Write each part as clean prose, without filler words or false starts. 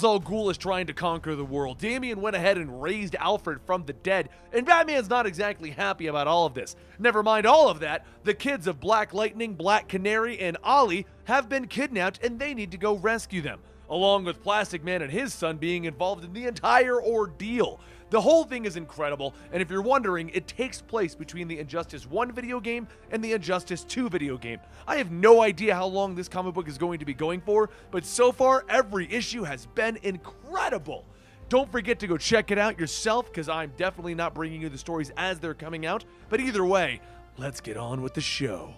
Al Ghul is trying to conquer the world. Damian went ahead and raised Alfred from the dead, and Batman's not exactly happy about all of this. Never mind all of that, the kids of Black Lightning, Black Canary, and Ollie have been kidnapped, and they need to go rescue them, along with Plastic Man and his son being involved in the entire ordeal. The whole thing is incredible, and if you're wondering, it takes place between the Injustice 1 video game and the Injustice 2 video game. I have no idea how long this comic book is going to be going for, but so far, every issue has been incredible. Don't forget to go check it out yourself, because I'm definitely not bringing you the stories as they're coming out, but either way, let's get on with the show.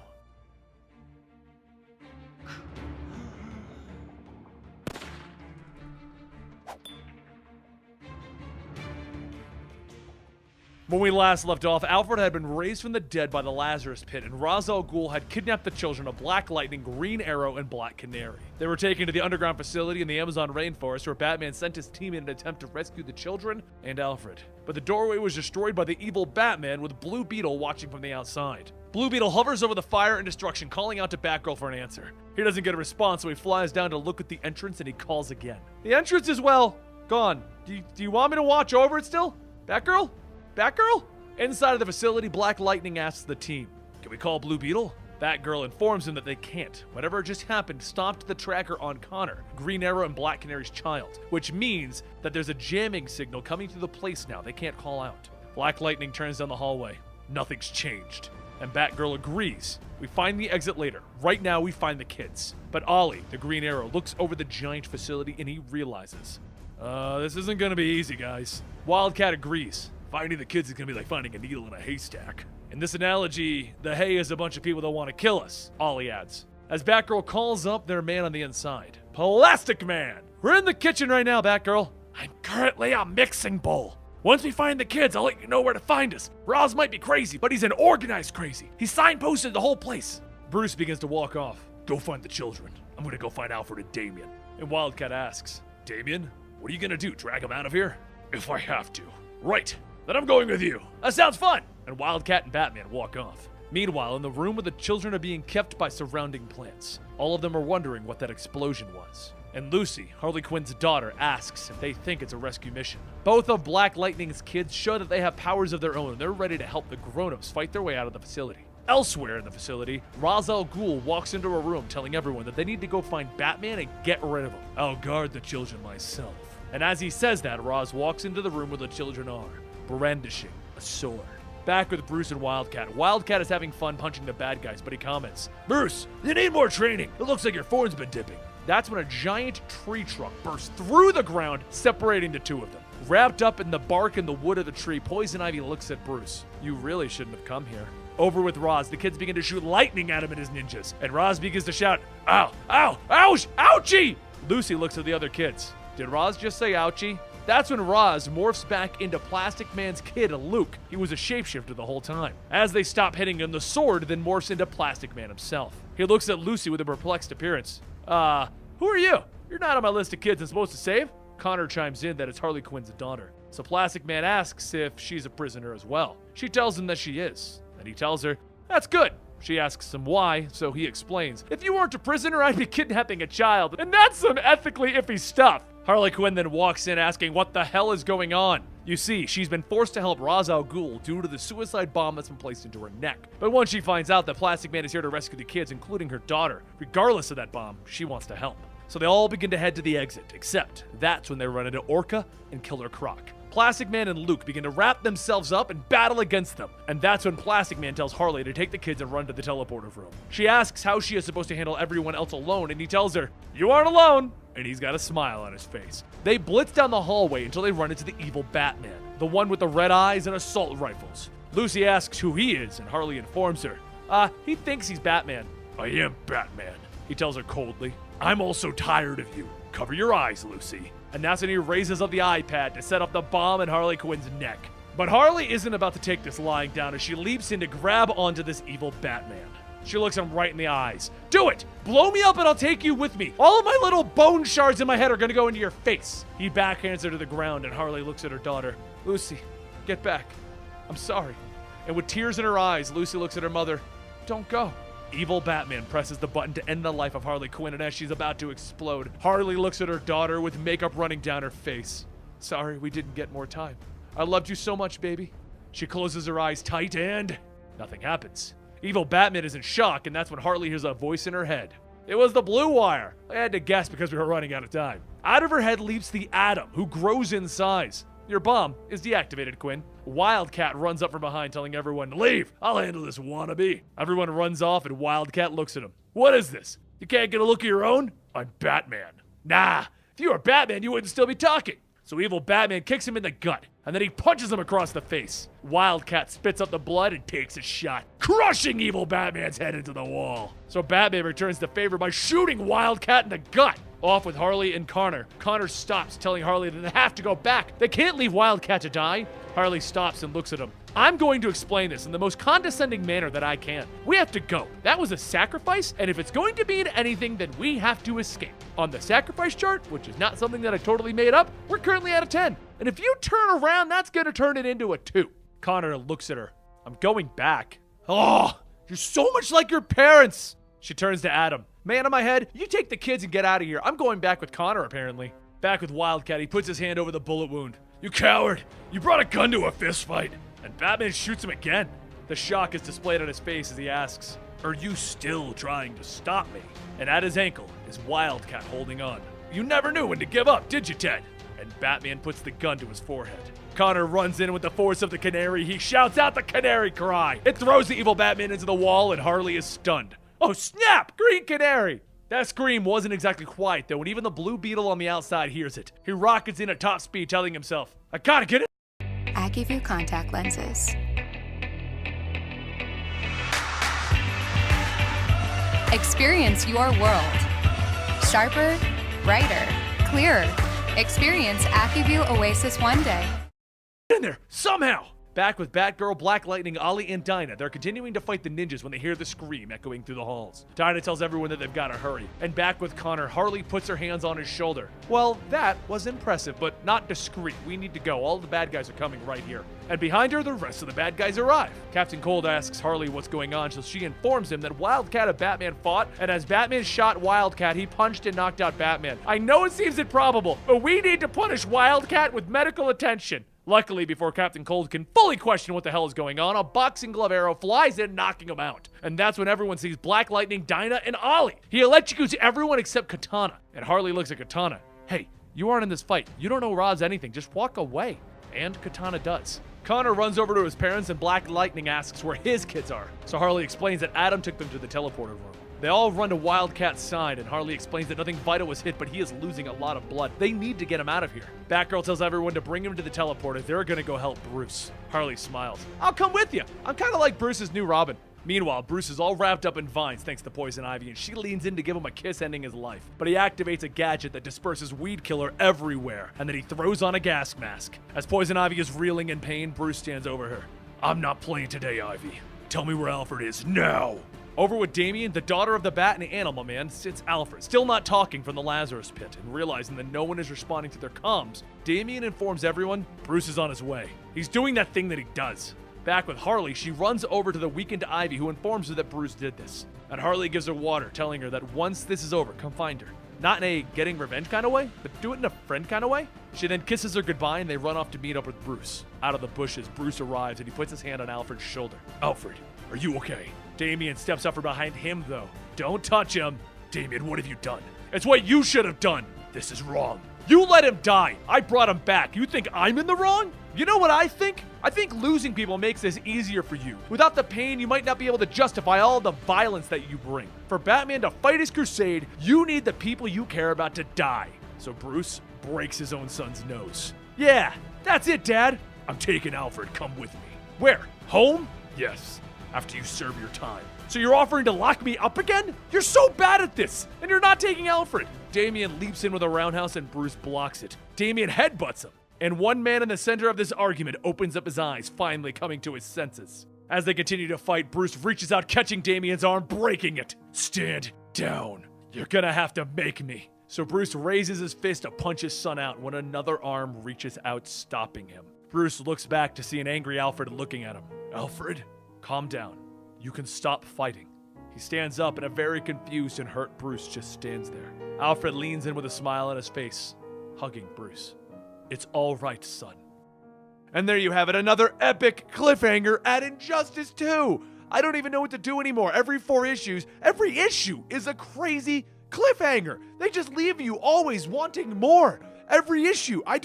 When we last left off, Alfred had been raised from the dead by the Lazarus Pit, and Ra's al Ghul had kidnapped the children of Black Lightning, Green Arrow, and Black Canary. They were taken to the underground facility in the Amazon rainforest, where Batman sent his team in an attempt to rescue the children and Alfred. But the doorway was destroyed by the evil Batman, with Blue Beetle watching from the outside. Blue Beetle hovers over the fire and destruction, calling out to Batgirl for an answer. He doesn't get a response, so he flies down to look at the entrance, and he calls again. The entrance is, well, gone. Do you want me to watch over it still? Batgirl? Batgirl? Inside of the facility, Black Lightning asks the team, "Can we call Blue Beetle?" Batgirl informs him that they can't. Whatever just happened stopped the tracker on Connor, Green Arrow and Black Canary's child, which means that there's a jamming signal coming through the place now they can't call out. Black Lightning turns down the hallway. Nothing's changed. And Batgirl agrees. We find the exit later. Right now, we find the kids. But Ollie, the Green Arrow, looks over the giant facility and he realizes, this isn't gonna be easy, guys. Wildcat agrees. Finding the kids is gonna be like finding a needle in a haystack. In this analogy, the hay is a bunch of people that want to kill us, Ollie adds. As Batgirl calls up their man on the inside. Plastic Man! We're in the kitchen right now, Batgirl. I'm currently a mixing bowl. Once we find the kids, I'll let you know where to find us. Ra's might be crazy, but he's an organized crazy. He signposted the whole place. Bruce begins to walk off. Go find the children. I'm gonna go find Alfred and Damian. And Wildcat asks, Damian, what are you gonna do, drag him out of here? If I have to. Right. Then I'm going with you. That sounds fun! And Wildcat and Batman walk off. Meanwhile, in the room where the children are being kept by surrounding plants, all of them are wondering what that explosion was. And Lucy, Harley Quinn's daughter, asks if they think it's a rescue mission. Both of Black Lightning's kids show that they have powers of their own and they're ready to help the grown-ups fight their way out of the facility. Elsewhere in the facility, Ra's al Ghul walks into a room telling everyone that they need to go find Batman and get rid of him. I'll guard the children myself. And as he says that, Ra's walks into the room where the children are, brandishing a sword. Back with Bruce and Wildcat. Wildcat is having fun punching the bad guys, but he comments, Bruce, you need more training. It looks like your phone's been dipping. That's when a giant tree trunk bursts through the ground, separating the two of them. Wrapped up in the bark and the wood of the tree, Poison Ivy looks at Bruce. You really shouldn't have come here. Over with Ra's, the kids begin to shoot lightning at him and his ninjas, and Ra's begins to shout, ow, ow, ouch, ouchie! Lucy looks at the other kids. Did Ra's just say ouchie? That's when Ra's morphs back into Plastic Man's kid, Luke. He was a shapeshifter the whole time. As they stop hitting him, the sword then morphs into Plastic Man himself. He looks at Lucy with a perplexed appearance. Who are you? You're not on my list of kids I'm supposed to save? Connor chimes in that it's Harley Quinn's daughter. So Plastic Man asks if she's a prisoner as well. She tells him that she is, and he tells her, that's good. She asks him why, so he explains, if you weren't a prisoner, I'd be kidnapping a child, and that's some ethically iffy stuff. Harley Quinn then walks in asking what the hell is going on. You see, she's been forced to help Ra's al Ghul due to the suicide bomb that's been placed into her neck. But once she finds out that Plastic Man is here to rescue the kids, including her daughter, regardless of that bomb, she wants to help. So they all begin to head to the exit, except that's when they run into Orca and Killer Croc. Plastic Man and Luke begin to wrap themselves up and battle against them. And that's when Plastic Man tells Harley to take the kids and run to the teleporter room. She asks how she is supposed to handle everyone else alone, and he tells her, you aren't alone! And he's got a smile on his face. They blitz down the hallway until they run into the evil Batman, the one with the red eyes and assault rifles. Lucy asks who he is, and Harley informs her. He thinks he's Batman. I am Batman, he tells her coldly. I'm also tired of you. Cover your eyes, Lucy. And that's when he raises up the iPad to set up the bomb in Harley Quinn's neck. But Harley isn't about to take this lying down as she leaps in to grab onto this evil Batman. She looks him right in the eyes. Do it! Blow me up and I'll take you with me. All of my little bone shards in my head are gonna go into your face. He backhands her to the ground and Harley looks at her daughter. Lucy, get back. I'm sorry. And with tears in her eyes, Lucy looks at her mother. Don't go. Evil Batman presses the button to end the life of Harley Quinn, and as she's about to explode, Harley looks at her daughter with makeup running down her face. Sorry, we didn't get more time. I loved you so much, baby. She closes her eyes tight and nothing happens. Evil Batman is in shock, and that's when Harley hears a voice in her head. It was the Blue Wire. I had to guess because we were running out of time. Out of her head leaps the Atom, who grows in size. Your bomb is deactivated, Quinn. Wildcat runs up from behind, telling everyone, leave, I'll handle this wannabe. Everyone runs off, and Wildcat looks at him. What is this? You can't get a look of your own? I'm Batman. Nah, if you were Batman, you wouldn't still be talking. So Evil Batman kicks him in the gut, and then he punches him across the face. Wildcat spits up the blood and takes a shot, crushing Evil Batman's head into the wall. So Batman returns the favor by shooting Wildcat in the gut. Off with Harley and Connor. Connor stops, telling Harley that they have to go back. They can't leave Wildcat to die. Harley stops and looks at him. I'm going to explain this in the most condescending manner that I can. We have to go. That was a sacrifice, and if it's going to mean anything, then we have to escape. On the sacrifice chart, which is not something that I totally made up, we're currently at a 10. And if you turn around, that's going to turn it into a 2. Connor looks at her. I'm going back. Oh, you're so much like your parents. She turns to Adam. Man on my head, you take the kids and get out of here. I'm going back with Connor, apparently. Back with Wildcat, he puts his hand over the bullet wound. You coward! You brought a gun to a fist fight! And Batman shoots him again. The shock is displayed on his face as he asks, are you still trying to stop me? And at his ankle is Wildcat holding on. You never knew when to give up, did you, Ted? And Batman puts the gun to his forehead. Connor runs in with the force of the canary. He shouts out the canary cry. It throws the evil Batman into the wall, and Harley is stunned. Oh snap! Green Canary! That scream wasn't exactly quiet though, and even the Blue Beetle on the outside hears it. He rockets in at top speed, telling himself, I gotta get it. AccuView contact lenses. Experience your world. Sharper, brighter, clearer. Experience AccuView Oasis One Day. In there, somehow! Back with Batgirl, Black Lightning, Ollie, and Dinah. They're continuing to fight the ninjas when they hear the scream echoing through the halls. Dinah tells everyone that they've got to hurry. And back with Connor, Harley puts her hands on his shoulder. Well, that was impressive, but not discreet. We need to go. All the bad guys are coming right here. And behind her, the rest of the bad guys arrive. Captain Cold asks Harley what's going on, so she informs him that Wildcat and Batman fought, and as Batman shot Wildcat, he punched and knocked out Batman. I know it seems improbable, but we need to punish Wildcat with medical attention. Luckily, before Captain Cold can fully question what the hell is going on, a boxing glove arrow flies in, knocking him out. And that's when everyone sees Black Lightning, Dinah, and Ollie. He electrocutes everyone except Katana. And Harley looks at Katana. Hey, you aren't in this fight. You don't know Rod's anything. Just walk away. And Katana does. Connor runs over to his parents, and Black Lightning asks where his kids are. So Harley explains that Adam took them to the teleporter room. They all run to Wildcat's side, and Harley explains that nothing vital was hit, but he is losing a lot of blood. They need to get him out of here. Batgirl tells everyone to bring him to the teleporter. They're gonna go help Bruce. Harley smiles. I'll come with you. I'm kind of like Bruce's new Robin. Meanwhile, Bruce is all wrapped up in vines thanks to Poison Ivy, and she leans in to give him a kiss, ending his life. But he activates a gadget that disperses weed killer everywhere, and then he throws on a gas mask. As Poison Ivy is reeling in pain, Bruce stands over her. I'm not playing today, Ivy. Tell me where Alfred is now. Over with Damian, the daughter of the Bat and Animal Man, sits Alfred, still not talking from the Lazarus Pit, and realizing that no one is responding to their comms, Damian informs everyone Bruce is on his way. He's doing that thing that he does. Back with Harley, she runs over to the weakened Ivy, who informs her that Bruce did this. And Harley gives her water, telling her that once this is over, come find her. Not in a getting revenge kind of way, but do it in a friend kind of way. She then kisses her goodbye, and they run off to meet up with Bruce. Out of the bushes, Bruce arrives, and he puts his hand on Alfred's shoulder. Alfred, are you okay? Damian steps up from behind him, though. Don't touch him. Damian, what have you done? It's what you should have done. This is wrong. You let him die. I brought him back. You think I'm in the wrong? You know what I think? I think losing people makes this easier for you. Without the pain, you might not be able to justify all the violence that you bring. For Batman to fight his crusade, you need the people you care about to die. So Bruce breaks his own son's nose. Yeah, that's it, Dad. I'm taking Alfred. Come with me. Where? Home? Yes. After you serve your time. So you're offering to lock me up again? You're so bad at this, and you're not taking Alfred. Damian leaps in with a roundhouse, and Bruce blocks it. Damian headbutts him, and one man in the center of this argument opens up his eyes, finally coming to his senses. As they continue to fight, Bruce reaches out, catching Damian's arm, breaking it. Stand down. You're gonna have to make me. So Bruce raises his fist to punch his son out when another arm reaches out, stopping him. Bruce looks back to see an angry Alfred looking at him. Alfred? Calm down. You can stop fighting. He stands up, and a very confused and hurt Bruce just stands there. Alfred leans in with a smile on his face, hugging Bruce. It's all right, son. And there you have it, another epic cliffhanger at Injustice 2. I don't even know what to do anymore. Every 4 issues, every issue is a crazy cliffhanger. They just leave you always wanting more. Every issue, I